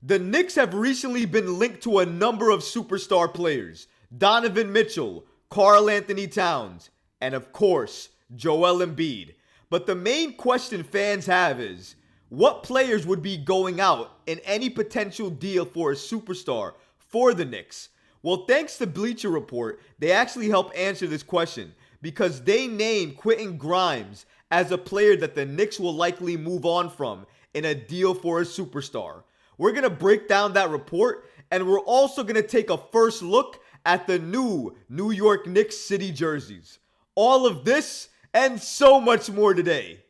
The Knicks have recently been linked to a number of superstar players: Donovan Mitchell, Karl Anthony Towns, and of course, Joel Embiid. But the main question fans have is, what players would be going out in any potential deal for a superstar for the Knicks? Well, thanks to Bleacher Report, they actually help answer this question because they named Quentin Grimes as a player that the Knicks will likely move on from in a deal for a superstar. We're going to break down that report, and we're also going to take a first look at the new New York Knicks City jerseys. All of this and so much more today.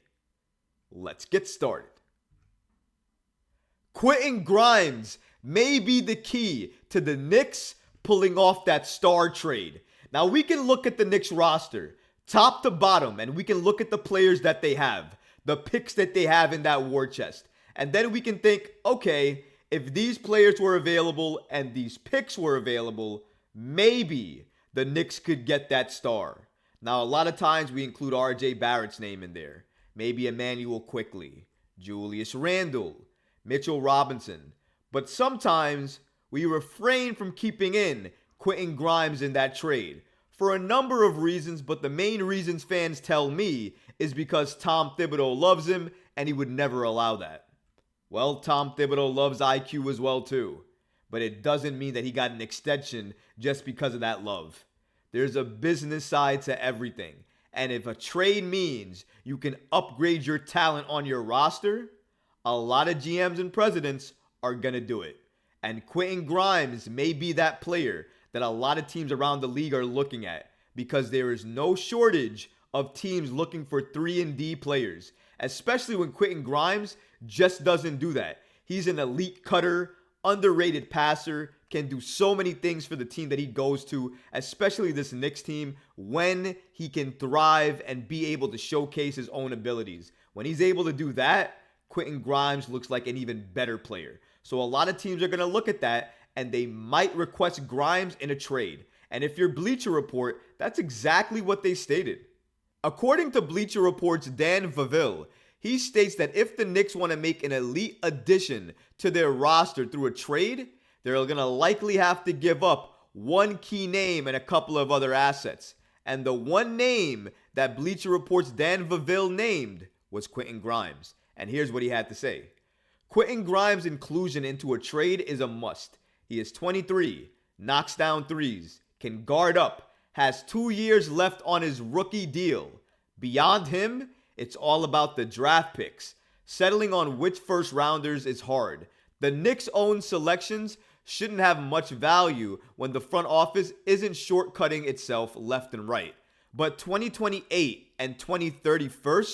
Let's get started. Quentin Grimes may be the key to the Knicks pulling off that star trade. Now, we can look at the Knicks roster, top to bottom, and we can look at the players that they have, the picks that they have in that war chest. And then we can think, okay, if these players were available and these picks were available, maybe the Knicks could get that star. Now, a lot of times we include RJ Barrett's name in there. Maybe Emmanuel Quickley, Julius Randle, Mitchell Robinson. But sometimes we refrain from keeping in Quentin Grimes in that trade for a number of reasons, but the main reasons fans tell me is because Tom Thibodeau loves him and he would never allow that. Well, Tom Thibodeau loves IQ as well too, but it doesn't mean that he got an extension just because of that love. There's a business side to everything, and if a trade means you can upgrade your talent on your roster, a lot of GMs and presidents are going to do it. And Quentin Grimes may be that player that a lot of teams around the league are looking at because there is no shortage of teams looking for 3-and-D players, especially when Quentin Grimes just doesn't do that. He's an elite cutter, underrated passer, can do so many things for the team that he goes to, especially this Knicks team, when he can thrive and be able to showcase his own abilities. When he's able to do that, Quentin Grimes looks like an even better player. So a lot of teams are going to look at that, and they might request Grimes in a trade. And if you're Bleacher Report, that's exactly what they stated. According to Bleacher Report's Dan Vaville, he states that if the Knicks want to make an elite addition to their roster through a trade, they're going to likely have to give up one key name and a couple of other assets. And the one name that Bleacher Report's Dan Vaville named was Quentin Grimes. And here's what he had to say. Quentin Grimes' inclusion into a trade is a must. He is 23, knocks down threes, can guard up, has 2 years left on his rookie deal. Beyond him, it's all about the draft picks. Settling on which first rounders is hard. The Knicks' own selections shouldn't have much value when the front office isn't shortcutting itself left and right. But 2028 and 2031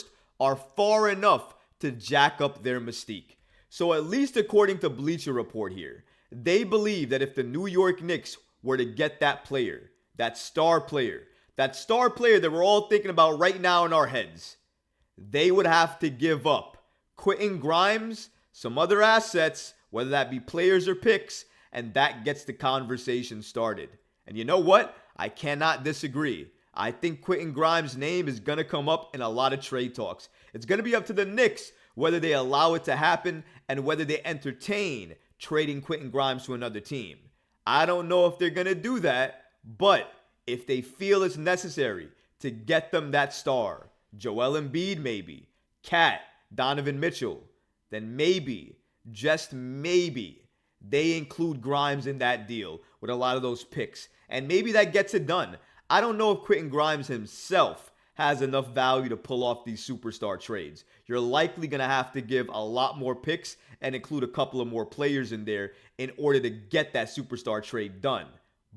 are far enough to jack up their mystique. So at least according to Bleacher Report here, they believe that if the New York Knicks were to get that player, that star player that we're all thinking about right now in our heads, they would have to give up Quentin Grimes, some other assets, whether that be players or picks, and that gets the conversation started. And you know what? I cannot disagree. I think Quentin Grimes' name is going to come up in a lot of trade talks. It's going to be up to the Knicks whether they allow it to happen and whether they entertain trading Quentin Grimes to another team. I don't know if they're going to do that, but if they feel it's necessary to get them that star, Joel Embiid maybe, Cat, Donovan Mitchell, then maybe, just maybe, they include Grimes in that deal with a lot of those picks. And maybe that gets it done. I don't know if Quentin Grimes himself has enough value to pull off these superstar trades. You're likely going to have to give a lot more picks and include a couple of more players in there in order to get that superstar trade done.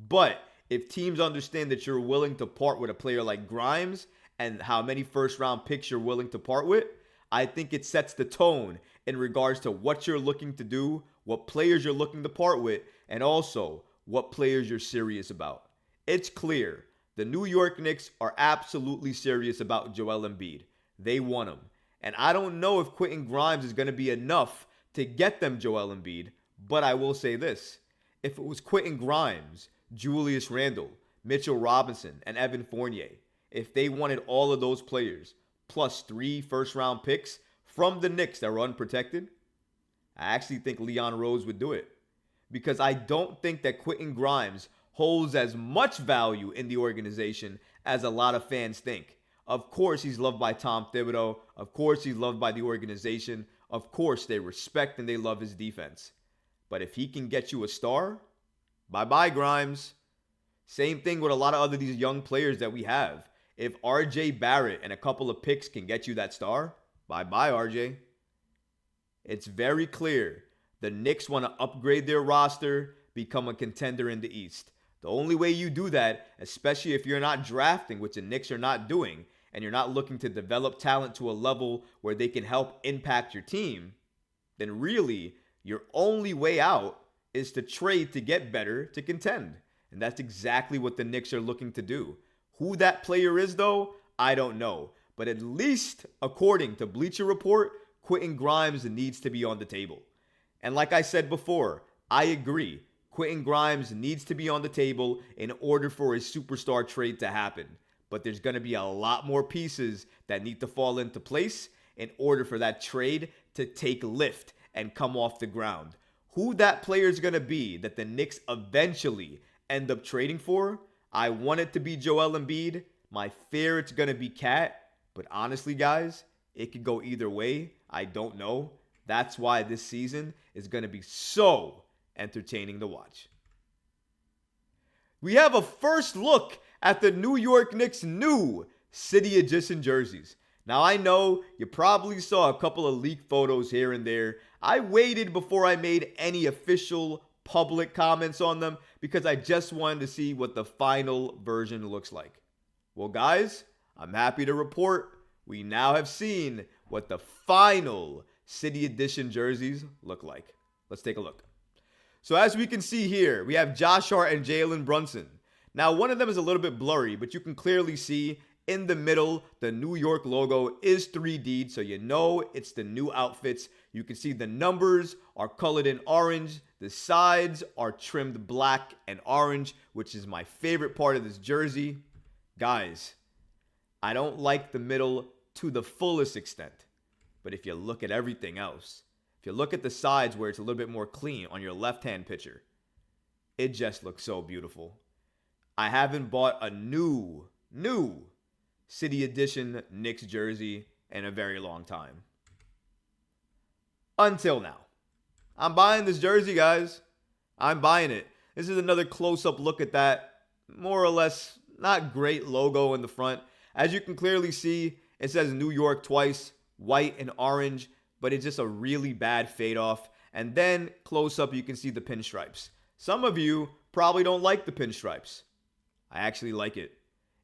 But if teams understand that you're willing to part with a player like Grimes and how many first-round picks you're willing to part with, I think it sets the tone in regards to what you're looking to do, what players you're looking to part with, and also what players you're serious about. It's clear the New York Knicks are absolutely serious about Joel Embiid. They want him. And I don't know if Quentin Grimes is going to be enough to get them Joel Embiid, but I will say this. If it was Quentin Grimes, Julius Randle, Mitchell Robinson, and Evan Fournier, if they wanted all of those players, plus 3 first-round picks from the Knicks that were unprotected, I actually think Leon Rose would do it. Because I don't think that Quentin Grimes holds as much value in the organization as a lot of fans think. Of course, he's loved by Tom Thibodeau. Of course, he's loved by the organization. Of course, they respect and they love his defense. But if he can get you a star, bye-bye, Grimes. Same thing with a lot of other these young players that we have. If RJ Barrett and a couple of picks can get you that star, bye-bye, RJ. It's very clear. The Knicks want to upgrade their roster, become a contender in the East. The only way you do that, especially if you're not drafting, which the Knicks are not doing, and you're not looking to develop talent to a level where they can help impact your team, then really, your only way out is to trade to get better, to contend. And that's exactly what the Knicks are looking to do. Who that player is, though, I don't know. But at least, according to Bleacher Report, Quentin Grimes needs to be on the table. And like I said before, I agree. Quentin Grimes needs to be on the table in order for his superstar trade to happen. But there's going to be a lot more pieces that need to fall into place in order for that trade to take lift and come off the ground. Who that player is going to be that the Knicks eventually end up trading for, I want it to be Joel Embiid. My fear it's going to be Cat. But honestly, guys, it could go either way. I don't know. That's why this season is going to be so entertaining to watch. We have a first look at the New York Knicks' new City Edition jerseys. Now, I know you probably saw a couple of leaked photos here and there. I waited before I made any official public comments on them because I just wanted to see what the final version looks like. Well, guys, I'm happy to report we now have seen what the final City Edition jerseys look like. Let's take a look. So as we can see here, we have Josh Hart and Jalen Brunson. Now, one of them is a little bit blurry, but you can clearly see in the middle, the New York logo is 3D'd, so you know it's the new outfits. You can see the numbers are colored in orange. The sides are trimmed black and orange, which is my favorite part of this jersey. Guys, I don't like the middle to the fullest extent, but if you look at everything else, if you look at the sides where it's a little bit more clean on your left-hand picture, it just looks so beautiful. I haven't bought a new City Edition Knicks jersey in a very long time. Until now. I'm buying this jersey, guys. I'm buying it. This is another close-up look at that more or less not great logo in the front. As you can clearly see, it says New York twice, white and orange, but it's just a really bad fade off. And then close up, you can see the pinstripes. Some of you probably don't like the pinstripes. I actually like it.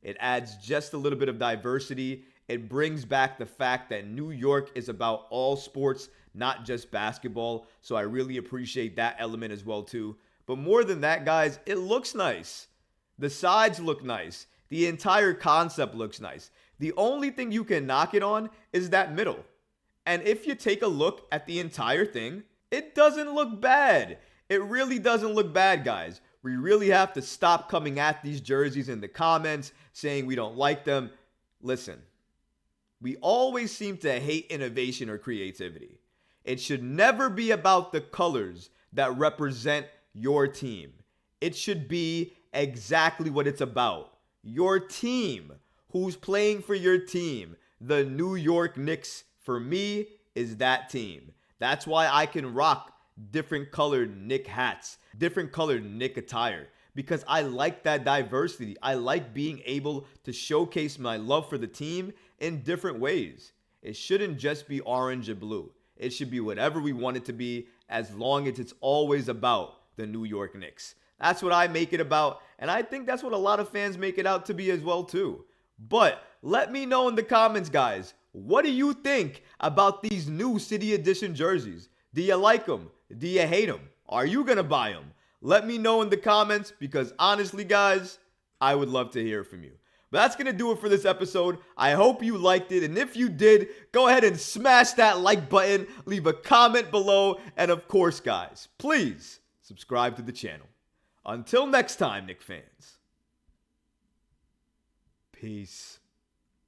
It adds just a little bit of diversity. It brings back the fact that New York is about all sports, not just basketball. So I really appreciate that element as well too. But more than that, guys, it looks nice. The sides look nice. The entire concept looks nice. The only thing you can knock it on is that middle. And if you take a look at the entire thing, it doesn't look bad. It really doesn't look bad, guys. We really have to stop coming at these jerseys in the comments saying we don't like them. Listen, we always seem to hate innovation or creativity. It should never be about the colors that represent your team. It should be exactly what it's about. Your team. Who's playing for your team? The New York Knicks, for me, is that team. That's why I can rock different colored Knick hats, different colored Knick attire, because I like that diversity. I like being able to showcase my love for the team in different ways. It shouldn't just be orange and blue. It should be whatever we want it to be, as long as it's always about the New York Knicks. That's what I make it about, and I think that's what a lot of fans make it out to be as well too. But let me know in the comments, guys, what do you think about these new City Edition jerseys? Do you like them? Do you hate them? Are you going to buy them? Let me know in the comments, because honestly, guys, I would love to hear from you. But that's going to do it for this episode. I hope you liked it. And if you did, go ahead and smash that like button, leave a comment below. And of course, guys, please subscribe to the channel. Until next time, Knicks fans. Peace.